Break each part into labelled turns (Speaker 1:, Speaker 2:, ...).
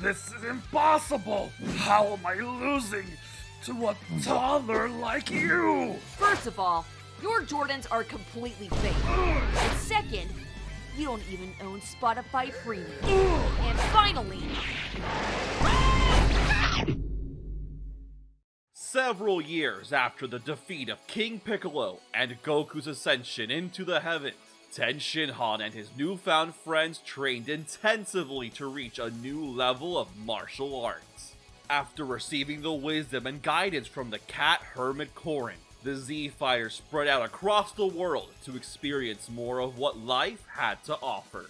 Speaker 1: This is impossible! How am I losing to a toddler like you?
Speaker 2: First of all, your Jordans are completely fake. And second, you don't even own Spotify Premium. And finally...
Speaker 3: Several years after the defeat of King Piccolo and Goku's ascension into the heavens, Tien Shinhan and his newfound friends trained intensively to reach a new level of martial arts. After receiving the wisdom and guidance from the cat hermit Krillin, the Z-Fighters spread out across the world to experience more of what life had to offer.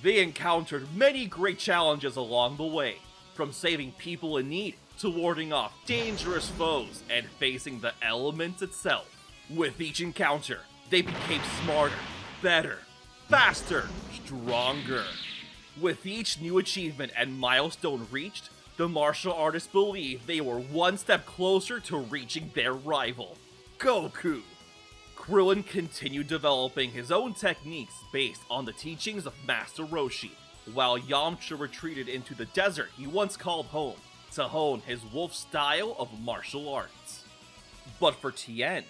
Speaker 3: They encountered many great challenges along the way, from saving people in need to warding off dangerous foes and facing the elements itself. With each encounter, they became smarter, better, faster, stronger. With each new achievement and milestone reached, the martial artists believed they were one step closer to reaching their rival, Goku. Krillin continued developing his own techniques based on the teachings of Master Roshi, while Yamcha retreated into the desert he once called home to hone his wolf style of martial arts. But for Tien,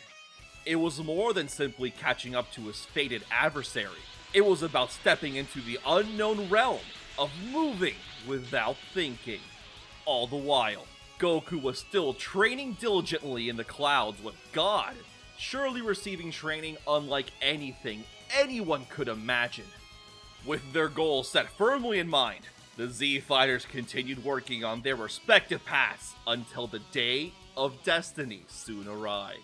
Speaker 3: it was more than simply catching up to his fated adversary. It was about stepping into the unknown realm of moving without thinking. All the while, Goku was still training diligently in the clouds with God, surely receiving training unlike anything anyone could imagine. With their goals set firmly in mind, the Z-Fighters continued working on their respective paths until the day of destiny soon arrived.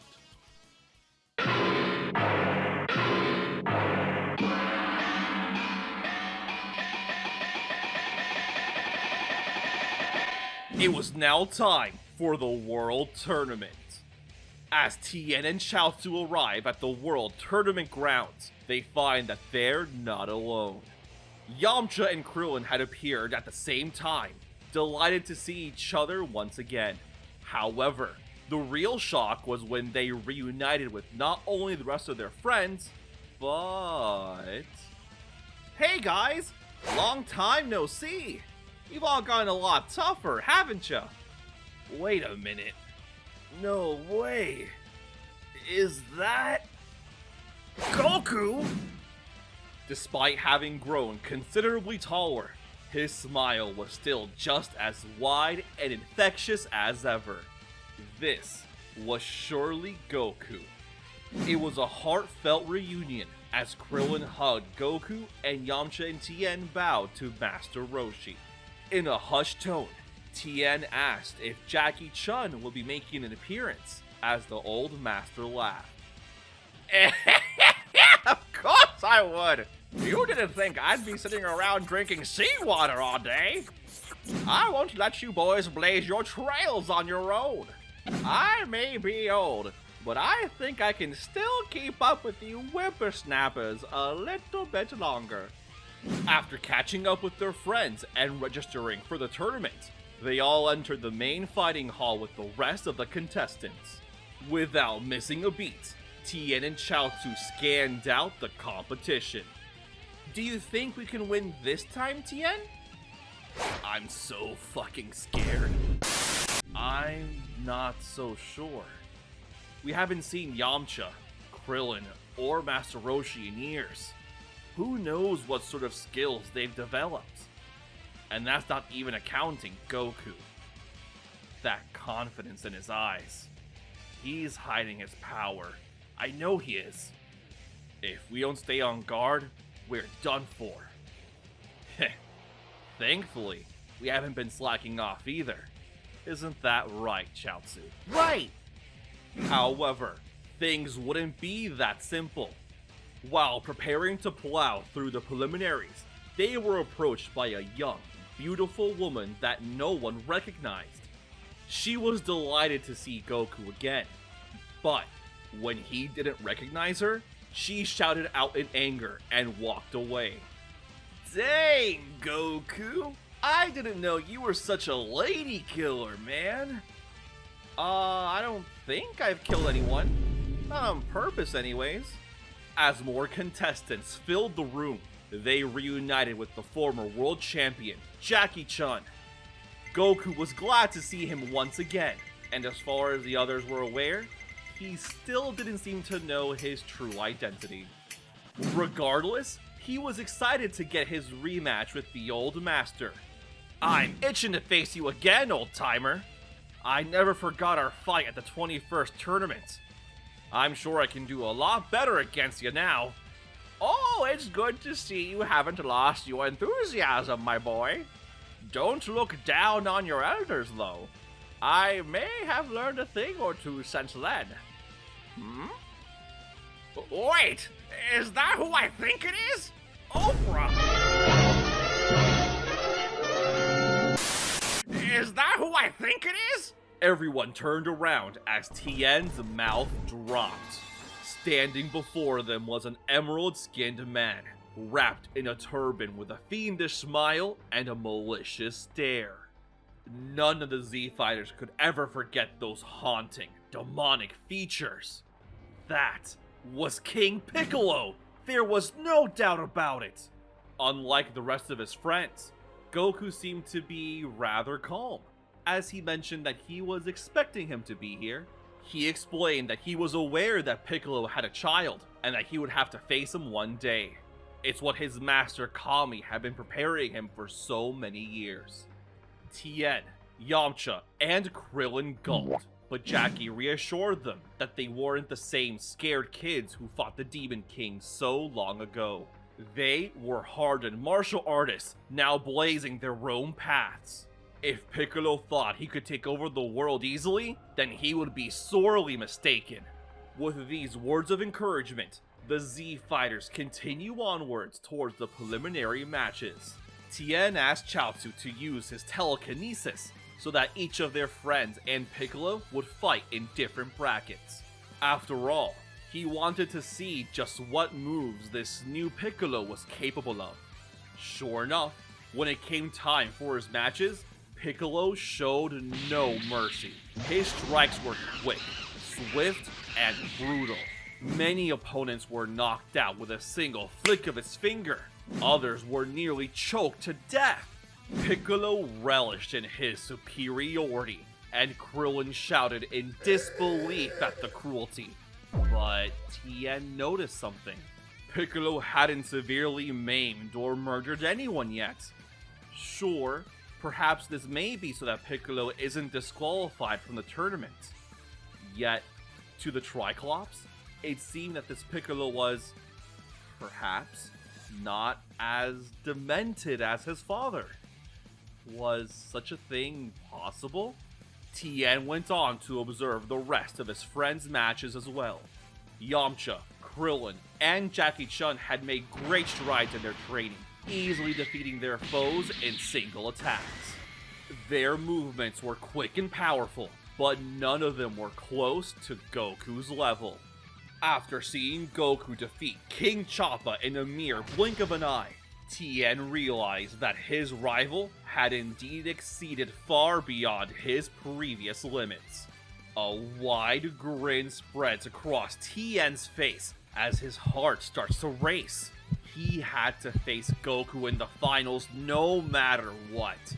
Speaker 3: It was now time for the World Tournament. As Tien and Chaotzu arrive at the World Tournament grounds, they find that they're not alone. Yamcha and Krillin had appeared at the same time, delighted to see each other once again. However, the real shock was when they reunited with not only the rest of their friends, but... Hey guys! Long time no see! You've all gotten a lot tougher, haven't ya? Wait a minute. No way. Is that... Goku? Despite having grown considerably taller, his smile was still just as wide and infectious as ever. This was surely Goku. It was a heartfelt reunion as Krillin hugged Goku and Yamcha and Tien bowed to Master Roshi. In a hushed tone, Tien asked if Chun would be making an appearance, as the old master laughed. Of course I would! You didn't think I'd be sitting around drinking seawater all day? I won't let you boys blaze your trails on your own. I may be old, but I think I can still keep up with you whippersnappers a little bit longer. After catching up with their friends and registering for the tournament, they all entered the main fighting hall with the rest of the contestants. Without missing a beat, Tien and Chaotzu scanned out the competition. Do you think we can win this time, Tien? I'm so fucking scared. I'm not so sure. We haven't seen Yamcha, Krillin, or Master Roshi in years. Who knows what sort of skills they've developed? And that's not even accounting Goku. That confidence in his eyes. He's hiding his power. I know he is. If we don't stay on guard, we're done for. Thankfully, we haven't been slacking off either. Isn't that right, Chaotzu? Right! However, things wouldn't be that simple. While preparing to plow through the preliminaries, they were approached by a young, beautiful woman that no one recognized. She was delighted to see Goku again, but when he didn't recognize her, she shouted out in anger and walked away. Dang, Goku! I didn't know you were such a lady killer, man. I don't think I've killed anyone. Not on purpose, anyways. As more contestants filled the room, they reunited with the former world champion, Chun. Goku was glad to see him once again, and as far as the others were aware, he still didn't seem to know his true identity. Regardless, he was excited to get his rematch with the old master. "I'm itching to face you again, old-timer. I never forgot our fight at the 21st tournament. I'm sure I can do a lot better against you now." "Oh, it's good to see you haven't lost your enthusiasm, my boy. Don't look down on your elders, though. I may have learned a thing or two since then." "Wait, is that who I think it is? Oprah! Is that who I think it is?" Everyone turned around as Tien's mouth dropped. Standing before them was an emerald-skinned man, wrapped in a turban with a fiendish smile and a malicious stare. None of the Z-Fighters could ever forget those haunting, demonic features. That was King Piccolo! There was no doubt about it! Unlike the rest of his friends, Goku seemed to be rather calm, as he mentioned that he was expecting him to be here. He explained that he was aware that Piccolo had a child, and that he would have to face him one day. It's what his master Kami had been preparing him for so many years. Tien, Yamcha, and Krillin gulped, but Jackie reassured them that they weren't the same scared kids who fought the Demon King so long ago. They were hardened martial artists, now blazing their own paths. If Piccolo thought he could take over the world easily, then he would be sorely mistaken. With these words of encouragement, the Z-Fighters continue onwards towards the preliminary matches. Tien asked Chaotzu to use his telekinesis so that each of their friends and Piccolo would fight in different brackets. After all, he wanted to see just what moves this new Piccolo was capable of. Sure enough, when it came time for his matches, Piccolo showed no mercy. His strikes were quick, swift, and brutal. Many opponents were knocked out with a single flick of his finger. Others were nearly choked to death. Piccolo relished in his superiority, and Krillin shouted in disbelief at the cruelty. But Tien noticed something. Piccolo hadn't severely maimed or murdered anyone yet. Sure, perhaps this may be so that Piccolo isn't disqualified from the tournament. Yet, to the Triclops, it seemed that this Piccolo was, perhaps, not as demented as his father. Was such a thing possible? Tien went on to observe the rest of his friends' matches as well. Yamcha, Krillin, and Jackie Chun had made great strides in their training, easily defeating their foes in single attacks. Their movements were quick and powerful, but none of them were close to Goku's level. After seeing Goku defeat King Choppa in a mere blink of an eye, Tien realized that his rival had indeed exceeded far beyond his previous limits. A wide grin spreads across Tien's face as his heart starts to race. He had to face Goku in the finals no matter what.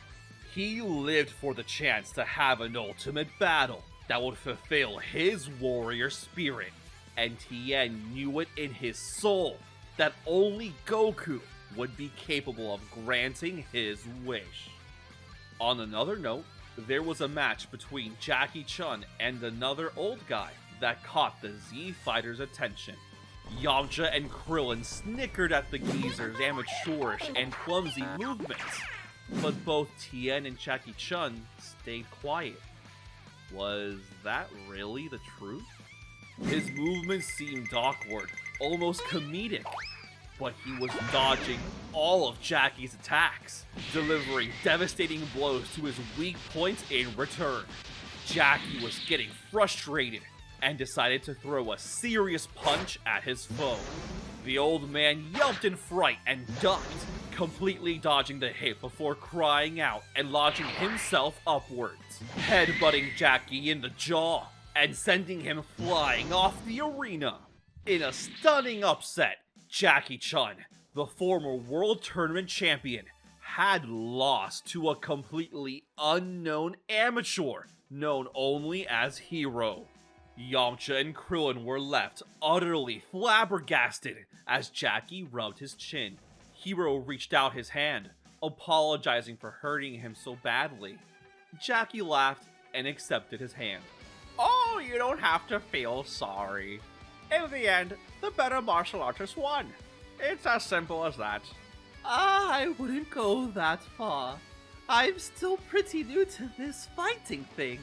Speaker 3: He lived for the chance to have an ultimate battle that would fulfill his warrior spirit, and Tien knew it in his soul that only Goku would be capable of granting his wish. On another note, there was a match between Jackie Chun and another old guy that caught the Z-Fighters' attention. Yamcha and Krillin snickered at the geezer's amateurish and clumsy movements, but both Tien and Jackie Chun stayed quiet. Was that really the truth? His movements seemed awkward, almost comedic, but he was dodging all of Jackie's attacks, delivering devastating blows to his weak points in return. Jackie was getting frustrated and decided to throw a serious punch at his foe. The old man yelped in fright and ducked, completely dodging the hit before crying out and launching himself upwards, headbutting Jackie in the jaw and sending him flying off the arena. In a stunning upset, Jackie Chun, the former World Tournament champion, had lost to a completely unknown amateur known only as Hero. Yamcha and Krillin were left utterly flabbergasted as Jackie rubbed his chin. Hero reached out his hand, apologizing for hurting him so badly. Jackie laughed and accepted his hand. Oh, you don't have to feel sorry. In the end, the better martial artist won. It's as simple as that. I wouldn't go that far. I'm still pretty new to this fighting thing.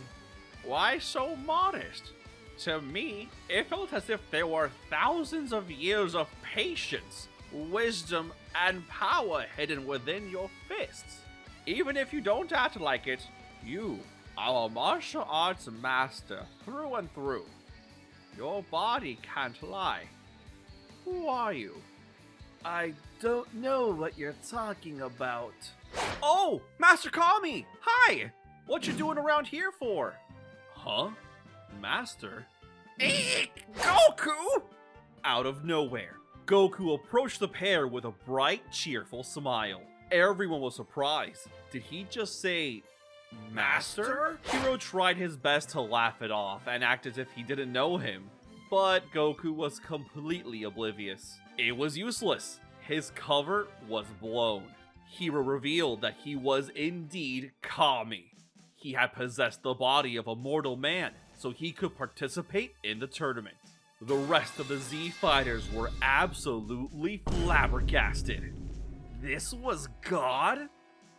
Speaker 3: Why so modest? To me, it felt as if there were thousands of years of patience, wisdom, and power hidden within your fists. Even if you don't act like it, you are a martial arts master through and through. Your body can't lie. Who are you? I don't know what you're talking about. Oh, Master Kami! Hi! What you doing around here for? Huh? Master? Eek! Goku! Out of nowhere, Goku approached the pair with a bright, cheerful smile. Everyone was surprised. Did he just say, Master? Hero tried his best to laugh it off and act as if he didn't know him, but Goku was completely oblivious. It was useless. His cover was blown. Hero revealed that he was indeed Kami. He had possessed the body of a mortal man, so he could participate in the tournament. The rest of the Z fighters were absolutely flabbergasted. This was God?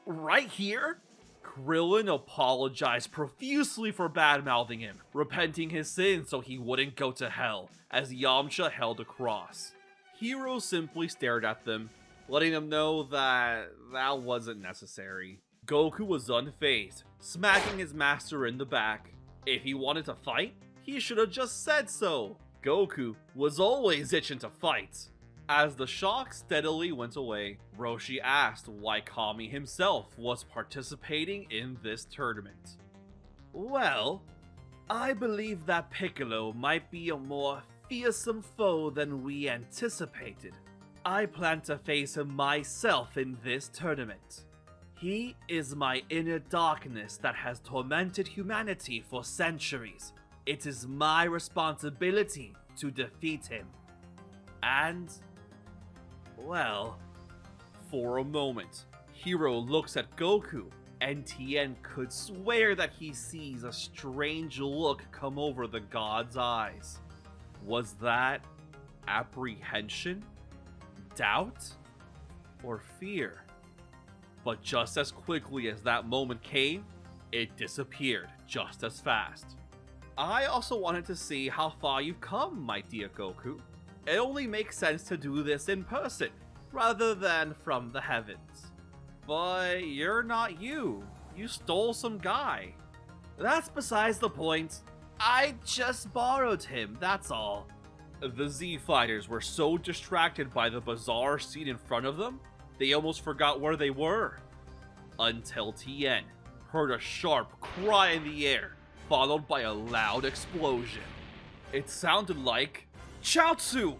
Speaker 3: Right here? Krillin apologized profusely for bad-mouthing him, repenting his sins so he wouldn't go to hell, as Yamcha held a cross. Hero simply stared at them, letting them know that wasn't necessary. Goku was unfazed, smacking his master in the back. If he wanted to fight, he should have just said so. Goku was always itching to fight. As the shock steadily went away, Roshi asked why Kami himself was participating in this tournament. Well, I believe that Piccolo might be a more fearsome foe than we anticipated. I plan to face him myself in this tournament. He is my inner darkness that has tormented humanity for centuries. It is my responsibility to defeat him. And, well, for a moment, Hero looks at Goku, and Tien could swear that he sees a strange look come over the god's eyes. Was that apprehension, doubt, or fear? But just as quickly as that moment came, it disappeared just as fast. I also wanted to see how far you've come, my dear Goku. It only makes sense to do this in person, rather than from the heavens. But you're not you. You stole some guy. That's besides the point. I just borrowed him, that's all. The Z fighters were so distracted by the bizarre scene in front of them, they almost forgot where they were. Until Tien heard a sharp cry in the air, followed by a loud explosion. It sounded like Chaotzu!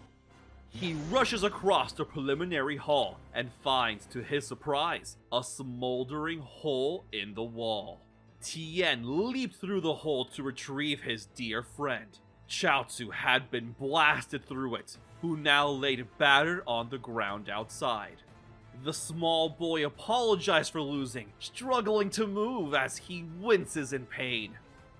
Speaker 3: He rushes across the preliminary hall and finds, to his surprise, a smoldering hole in the wall. Tien leaped through the hole to retrieve his dear friend. Chaotzu had been blasted through it, who now laid battered on the ground outside. The small boy apologized for losing, struggling to move as he winces in pain.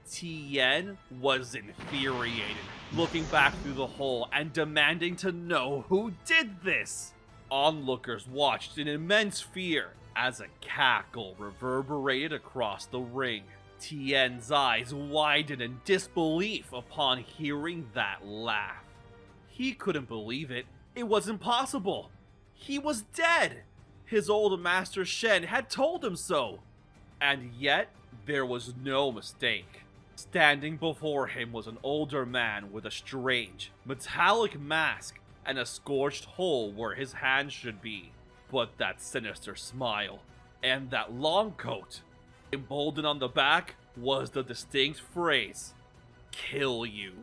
Speaker 3: Tien was infuriated, looking back through the hole and demanding to know who did this. Onlookers watched in immense fear as a cackle reverberated across the ring. Tien's eyes widened in disbelief upon hearing that laugh. He couldn't believe it. It was impossible. He was dead. His old master Shen had told him so. And yet, there was no mistake. Standing before him was an older man with a strange, metallic mask and a scorched hole where his hand should be. But that sinister smile and that long coat, emboldened on the back, was the distinct phrase, "Kill you."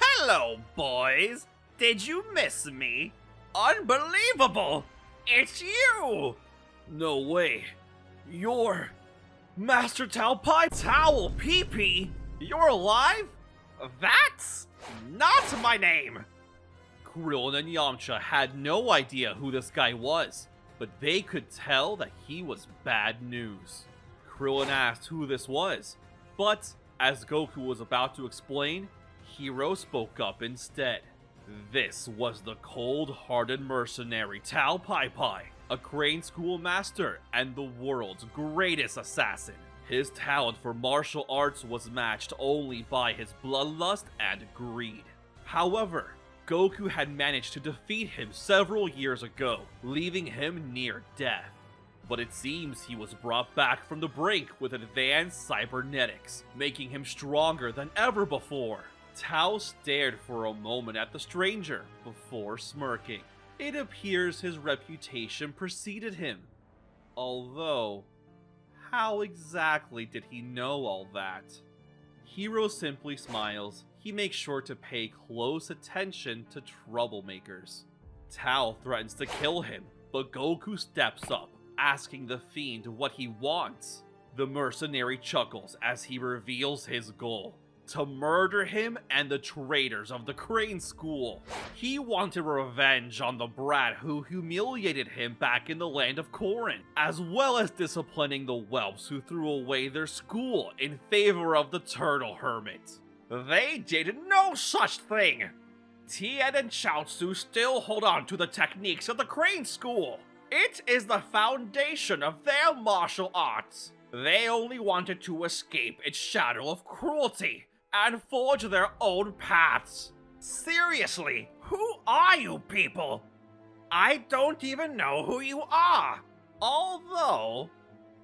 Speaker 3: Hello, boys. Did you miss me? Unbelievable! It's you! No way. You're Master Tao Pai Towel PP? You're alive? That's not my name! Krillin and Yamcha had no idea who this guy was, but they could tell that he was bad news. Krillin asked who this was, but as Goku was about to explain, Hero spoke up instead. This was the cold-hearted mercenary Tao Pai Pai, a Crane School master and the world's greatest assassin. His talent for martial arts was matched only by his bloodlust and greed. However, Goku had managed to defeat him several years ago, leaving him near death. But it seems he was brought back from the brink with advanced cybernetics, making him stronger than ever before. Tao stared for a moment at the stranger before smirking. It appears his reputation preceded him. Although, how exactly did he know all that? Hero simply smiles. He makes sure to pay close attention to troublemakers. Tao threatens to kill him, but Goku steps up, asking the fiend what he wants. The mercenary chuckles as he reveals his goal: to murder him and the traitors of the Crane School. He wanted revenge on the brat who humiliated him back in the land of Korin, as well as disciplining the whelps who threw away their school in favor of the Turtle Hermit. They did no such thing! Tien and Chaotzu still hold on to the techniques of the Crane School. It is the foundation of their martial arts. They only wanted to escape its shadow of cruelty and forge their own paths. Seriously, who are you people? I don't even know who you are. Although,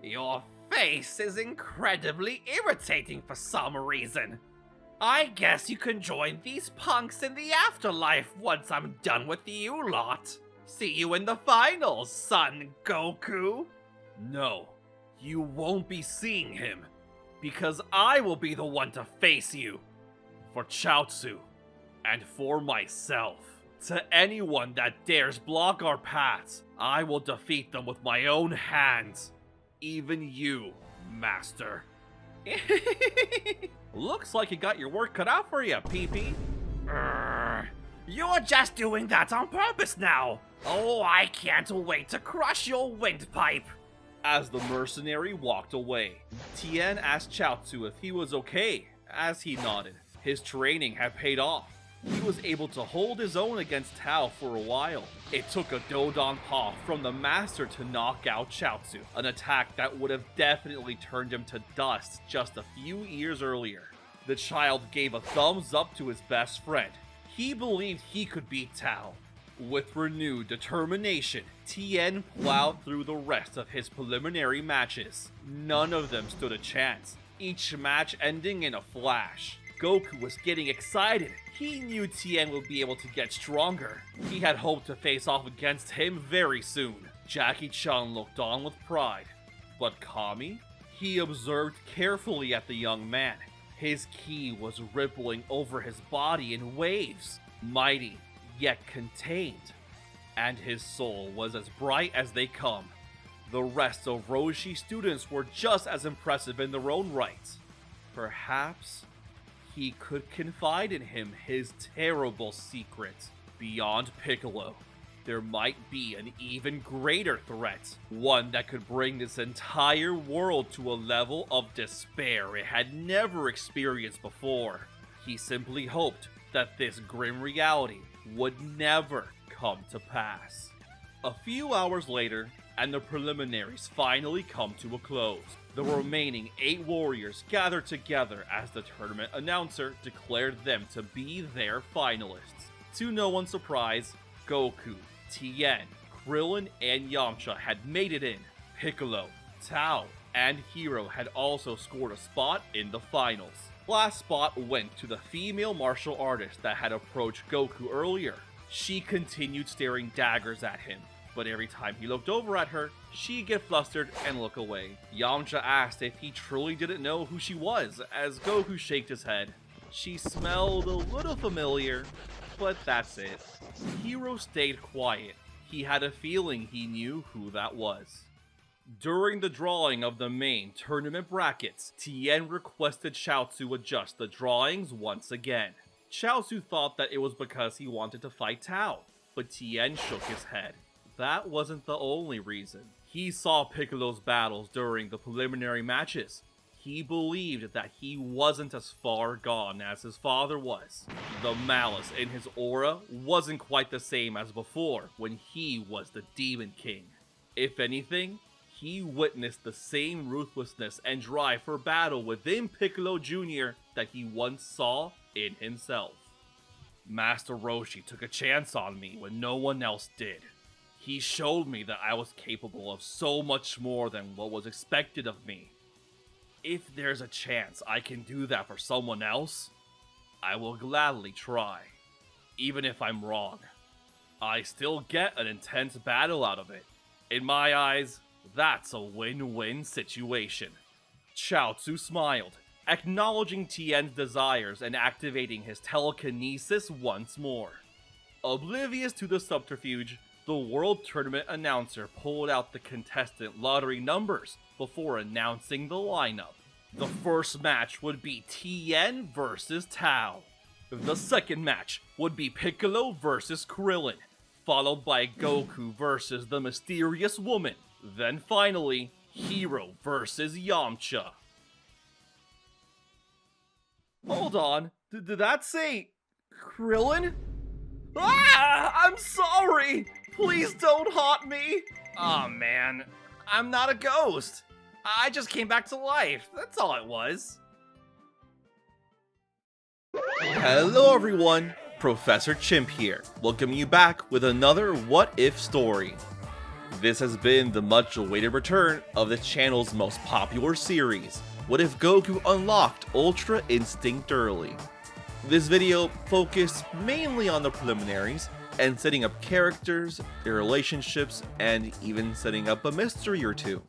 Speaker 3: your face is incredibly irritating for some reason. I guess you can join these punks in the afterlife once I'm done with you lot. See you in the finals, Son Goku. No, you won't be seeing him, because I will be the one to face you. For Chaotzu, and for myself. To anyone that dares block our paths, I will defeat them with my own hands. Even you, Master. Looks like you got your work cut out for you, PP. You're just doing that on purpose now. Oh, I can't wait to crush your windpipe. As the mercenary walked away, Tien asked Chaotzu if he was okay, as he nodded. His training had paid off. He was able to hold his own against Tao for a while. It took a Dodon Paw from the master to knock out Chaotzu, an attack that would have definitely turned him to dust just a few years earlier. The child gave a thumbs up to his best friend. He believed he could beat Tao. With renewed determination, Tien plowed through the rest of his preliminary matches. None of them stood a chance, each match ending in a flash. Goku was getting excited. He knew Tien would be able to get stronger. He had hoped to face off against him very soon. Jackie Chun looked on with pride. But Kami? He observed carefully at the young man. His ki was rippling over his body in waves, mighty yet contained. And his soul was as bright as they come. The rest of Roshi students were just as impressive in their own right. Perhaps he could confide in him his terrible secret. Beyond Piccolo, there might be an even greater threat. One that could bring this entire world to a level of despair it had never experienced before. He simply hoped that this grim reality would never come to pass. A few hours later, and the preliminaries finally come to a close. The remaining 8 warriors gathered together as the tournament announcer declared them to be their finalists. To no one's surprise, Goku, Tien, Krillin, and Yamcha had made it in. Piccolo, Tao, and Hero had also scored a spot in the finals. Last spot went to the female martial artist that had approached Goku earlier. She continued staring daggers at him, but every time he looked over at her, she'd get flustered and look away. Yamcha asked if he truly didn't know who she was, as Goku shook his head. She smelled a little familiar, but that's it. Hero stayed quiet. He had a feeling he knew who that was. During the drawing of the main tournament brackets, Tien requested Chaotzu adjust the drawings once again. Chaotzu thought that it was because he wanted to fight Tao, but Tien shook his head. That wasn't the only reason. He saw Piccolo's battles during the preliminary matches. He believed that he wasn't as far gone as his father was. The malice in his aura wasn't quite the same as before when he was the Demon King. If anything, he witnessed the same ruthlessness and drive for battle within Piccolo Jr. that he once saw in himself. Master Roshi took a chance on me when no one else did. He showed me that I was capable of so much more than what was expected of me. If there's a chance I can do that for someone else, I will gladly try, even if I'm wrong. I still get an intense battle out of it. In my eyes, that's a win-win situation. Chaotzu smiled, acknowledging Tien's desires and activating his telekinesis once more. Oblivious to the subterfuge, the World Tournament announcer pulled out the contestant lottery numbers before announcing the lineup. The first match would be Tien versus Tao. The second match would be Piccolo versus Krillin, followed by Goku versus the mysterious woman. Then finally, Hero versus Yamcha. Hold on, did that say Krillin? Ah! I'm sorry! Please don't haunt me! Aw, man. I'm not a ghost. I just came back to life. That's all it was. Hello everyone, ProfessorChimp here, welcoming you back with another What If story. This has been the much awaited return of the channel's most popular series, What If Goku Unlocked Ultra Instinct Early. This video focused mainly on the preliminaries and setting up characters, their relationships, and even setting up a mystery or two.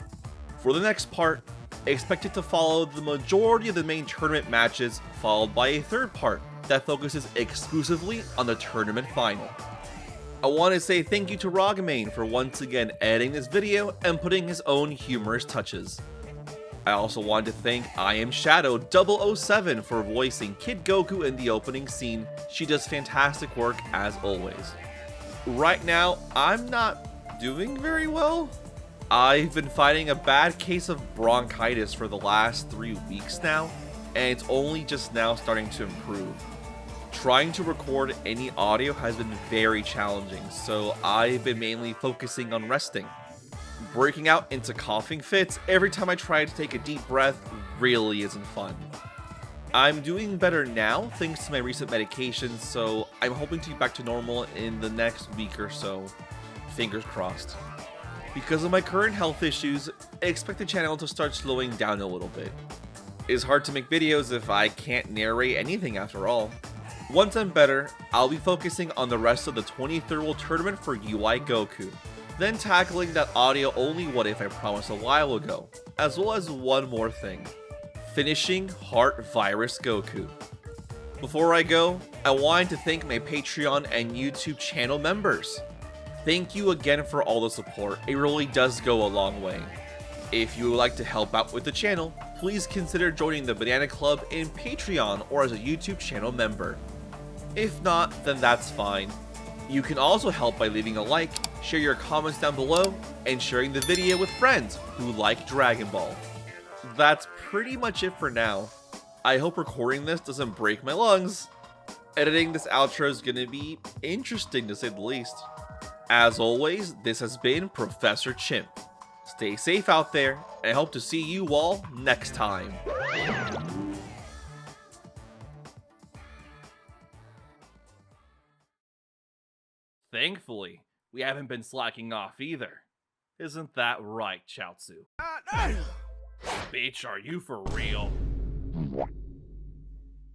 Speaker 3: For the next part, expect it to follow the majority of the main tournament matches, followed by a third part that focuses exclusively on the tournament final. I want to say thank you to Raghmane for once again editing this video and putting his own humorous touches. I also wanted to thank I Am Shadow 007 for voicing Kid Goku in the opening scene. She does fantastic work as always. Right now, I'm not doing very well. I've been fighting a bad case of bronchitis for the last 3 weeks now, and it's only just now starting to improve. Trying to record any audio has been very challenging, so I've been mainly focusing on resting. Breaking out into coughing fits every time I try to take a deep breath really isn't fun. I'm doing better now thanks to my recent medications, so I'm hoping to be back to normal in the next week or so. Fingers crossed. Because of my current health issues, I expect the channel to start slowing down a little bit. It's hard to make videos if I can't narrate anything after all. Once I'm better, I'll be focusing on the rest of the 23rd World Tournament for UI Goku, then tackling that audio only What If I promised a while ago, as well as one more thing, finishing Heart Virus Goku. Before I go, I wanted to thank my Patreon and YouTube channel members. Thank you again for all the support, it really does go a long way. If you would like to help out with the channel, please consider joining the Banana Club in Patreon or as a YouTube channel member. If not, then that's fine. You can also help by leaving a like, share your comments down below, and sharing the video with friends who like Dragon Ball. That's pretty much it for now. I hope recording this doesn't break my lungs. Editing this outro is gonna be interesting to say the least. As always, this has been ProfessorChimp. Stay safe out there, and I hope to see you all next time. Thankfully, we haven't been slacking off either. Isn't that right, Chaotzu? Bitch, are you for real?